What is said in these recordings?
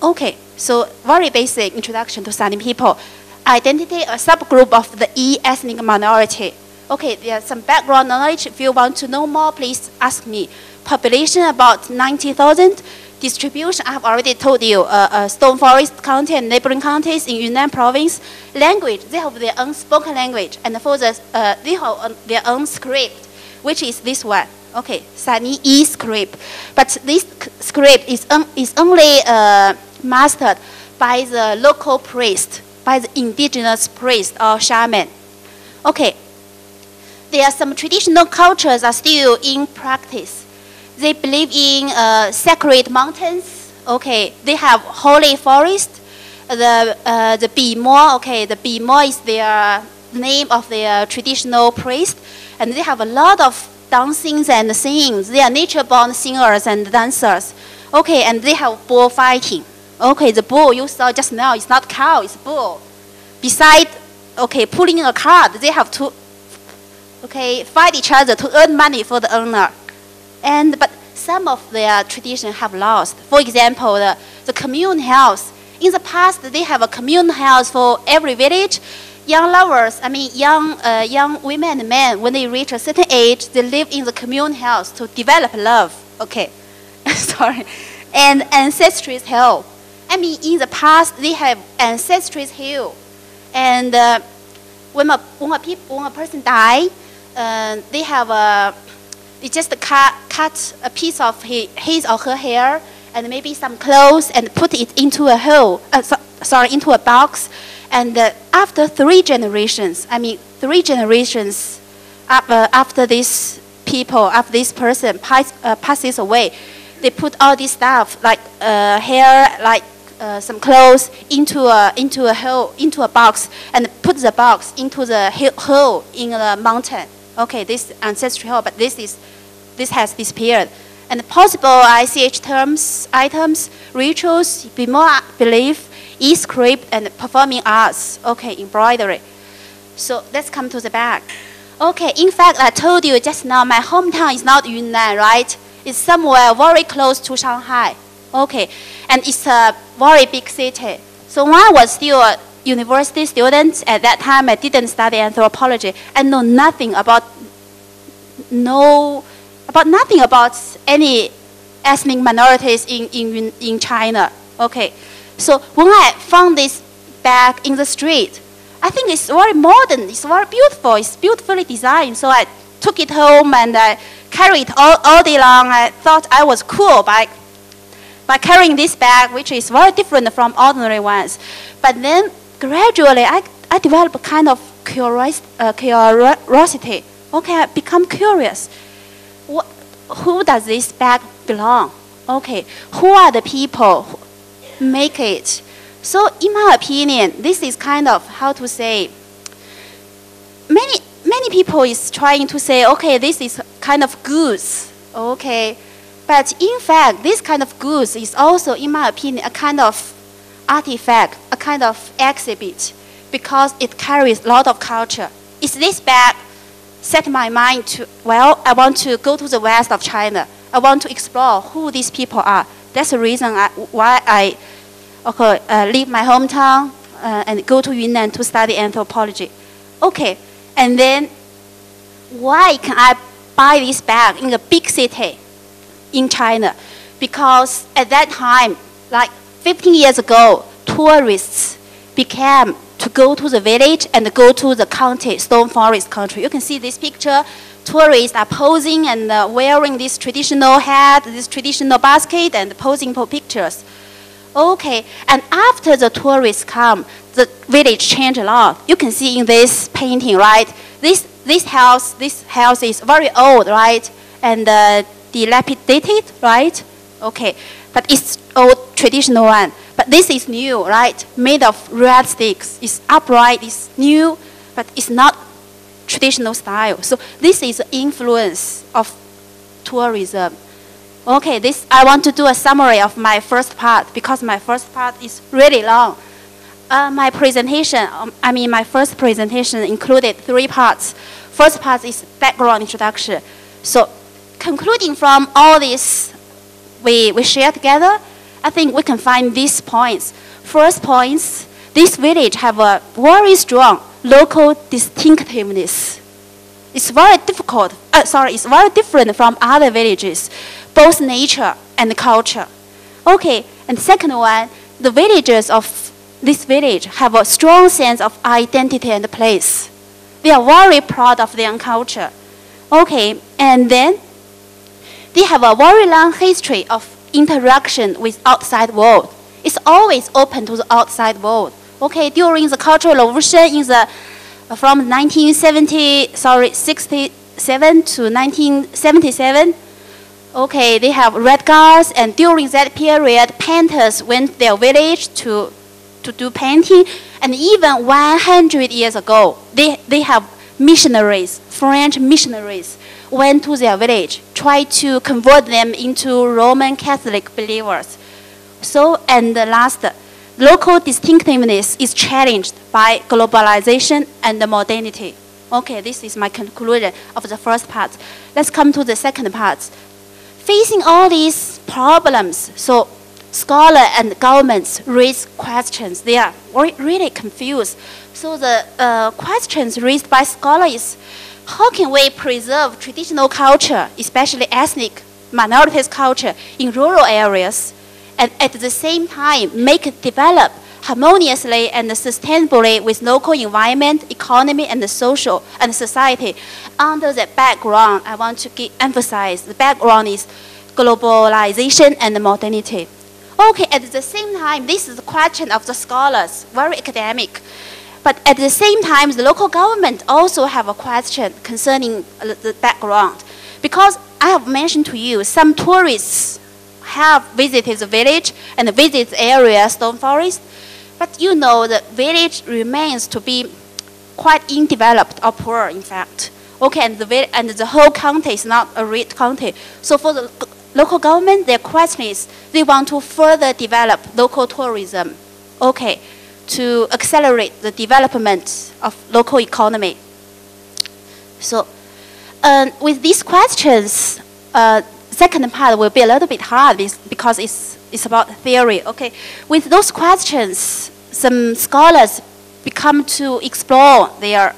Okay, so very basic introduction to Sami people. Identity, a subgroup of the E ethnic minority. Okay, there's some background knowledge. If you want to know more, please ask me. Population about 90,000. Distribution, I have already told you, Stone Forest County and neighboring counties in Yunnan province. Language, they have their own spoken language, and for the, they have their own script, which is this one. Okay, Sami E script. But this script is only mastered by the local priest, by the indigenous priest or shaman. Okay, there are some traditional cultures are still in practice. They believe in sacred mountains. Okay, they have holy forest. The Bimo, okay, the Bimo is their name of their traditional priest, and they have a lot of dancings and singings. They are nature-born singers and dancers. Okay, and they have bull fighting. Okay, the bull you saw just now is not cow, it's bull. Beside, okay, pulling a cart, they have to, okay, fight each other to earn money for the owner. But some of their traditions have lost. For example, the commune house. In the past, they have a commune house for every village. Young lovers, I mean young women and men, when they reach a certain age, they live in the commune house to develop love. Okay, sorry. And ancestral hill. I mean, in the past, they have ancestral hill. And when a person dies, they have they just cut a piece of his or her hair and maybe some clothes and put it into a hole, into a box. And after 3 generations, I mean 3 generations after this person passes away, they put all this stuff like hair, like some clothes into a hole, into a box, and put the box into the hole in the mountain. Okay, this ancestral hole, but this has disappeared. And possible ICH terms, items, rituals, belief, e-script, and performing arts. Okay, embroidery. So let's come to the back. Okay, in fact, I told you just now, my hometown is not Yunnan, right? It's somewhere very close to Shanghai. Okay, and it's a very big city. So when I was still a university student, at that time I didn't study anthropology. I know nothing about any ethnic minorities in China. Okay, so when I found this bag in the street, I think it's very modern, it's very beautiful, it's beautifully designed. So I took it home and I carried it all day long. I thought I was cool by carrying this bag, which is very different from ordinary ones. But then gradually I developed a kind of curiosity. Okay, I become curious. Who does this bag belong? Okay, who are the people who make it? So in my opinion, this is kind of, how to say, many people is trying to say, okay, this is kind of goods, okay. But in fact, this kind of goods is also, in my opinion, a kind of artifact, a kind of exhibit, because it carries a lot of culture. Is this bag set my mind to, well, I want to go to the west of China. I want to explore who these people are. That's the reason why I leave my hometown and go to Yunnan to study anthropology. Okay, and then why can I buy this bag in a big city in China? Because at that time, like 15 years ago, tourists became to go to the village and go to the county, Stone Forest country. You can see this picture. Tourists are posing and wearing this traditional hat, this traditional basket, and posing for pictures. Okay, and after the tourists come, the village changed a lot. You can see in this painting, right? This house is very old, right? And dilapidated, right? Okay, but it's old traditional one. But this is new, right? Made of red sticks. It's upright, it's new, but it's not traditional style. So this is the influence of tourism. Okay, I want to do a summary of my first part because my first part is really long. My first presentation included 3 parts. First part is background introduction. So concluding from all this we share together, I think we can find these points. First points, this village have a very strong local distinctiveness. It's very difficult, it's very different from other villages, both nature and culture. Okay, and second one, the villagers of this village have a strong sense of identity and place. They are very proud of their culture. Okay, and then they have a very long history of interaction with outside world. It's always open to the outside world. Okay, during the Cultural Revolution from 1967 to 1977, okay, they have red guards, and during that period, painters went their village to do painting, and even 100 years ago, they have missionaries, French missionaries, went to their village, tried to convert them into Roman Catholic believers. So, and the last, local distinctiveness is challenged by globalization and modernity. Okay, this is my conclusion of the first part. Let's come to the second part. Facing all these problems, so scholars and governments raise questions. They are really confused. So the questions raised by scholars is, how can we preserve traditional culture, especially ethnic minorities culture in rural areas, and at the same time make it develop harmoniously and sustainably with local environment, economy, and social and society? Under that background, I want to emphasize the background is globalization and modernity. Okay, at the same time, this is the question of the scholars, very academic. But at the same time, the local government also have a question concerning the background. Because I have mentioned to you, some tourists have visited the village and visit the area, stone forest. But you know, the village remains to be quite undeveloped or poor, in fact. Okay, and the whole county is not a rich county. So for the local government, their question is, they want to further develop local tourism, okay, to accelerate the development of local economy. So with these questions, second part will be a little bit hard because it's about theory, okay. With those questions, some scholars become to explore their,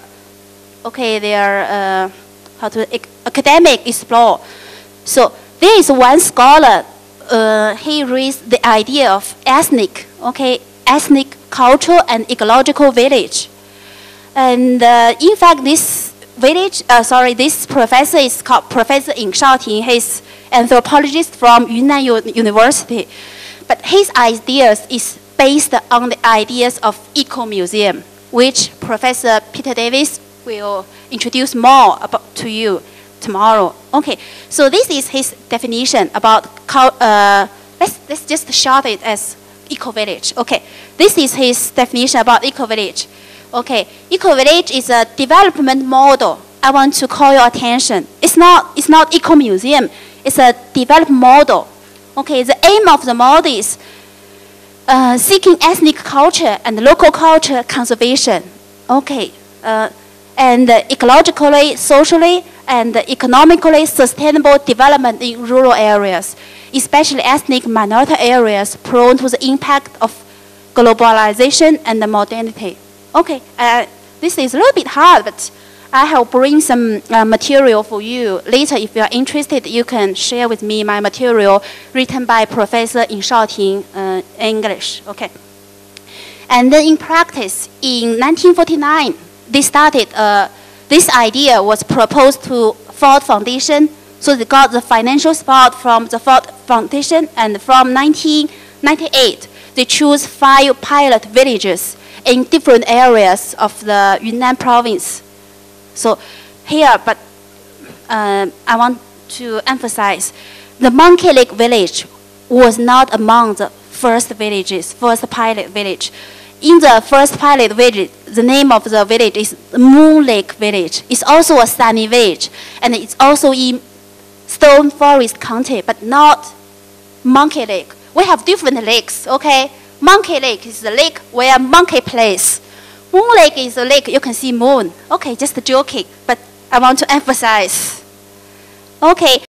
okay, their, academic explore. So there is one scholar, he raised the idea of ethnic, okay, ethnic, cultural, and ecological village. And in fact, this village, this professor is called Professor Yin Shaoting. He's anthropologist from Yunnan University. But his ideas is based on the ideas of eco-museum, which Professor Peter Davis will introduce more about to you tomorrow. Okay, so this is his definition about, let's just short it as eco-village. Okay, this is his definition about eco-village. Okay, eco-village is a development model. I want to call your attention. It's not eco-museum. It's a development model. Okay, the aim of the model is seeking ethnic culture and local culture conservation. Okay, and ecologically, socially, and economically sustainable development in rural areas, especially ethnic minority areas prone to the impact of globalization and modernity. Okay, this is a little bit hard, but I have bring some material for you. Later, if you are interested, you can share with me my material written by Professor Yin Shaoting in English. Okay. And then in practice, in 1949, they started, this idea was proposed to Ford Foundation. So they got the financial support from the Ford Foundation, and from 1998, they chose 5 pilot villages in different areas of the Yunnan province. So here, but I want to emphasize, the Monkey Lake village was not among the first villages, first pilot village. In the first pilot village, the name of the village is Moon Lake Village. It's also a sunny village, and it's also in Stone Forest County, but not Monkey Lake. We have different lakes, okay? Monkey Lake is the lake where monkey plays. Moon Lake is a lake you can see moon. Okay, just joking, but I want to emphasize. Okay.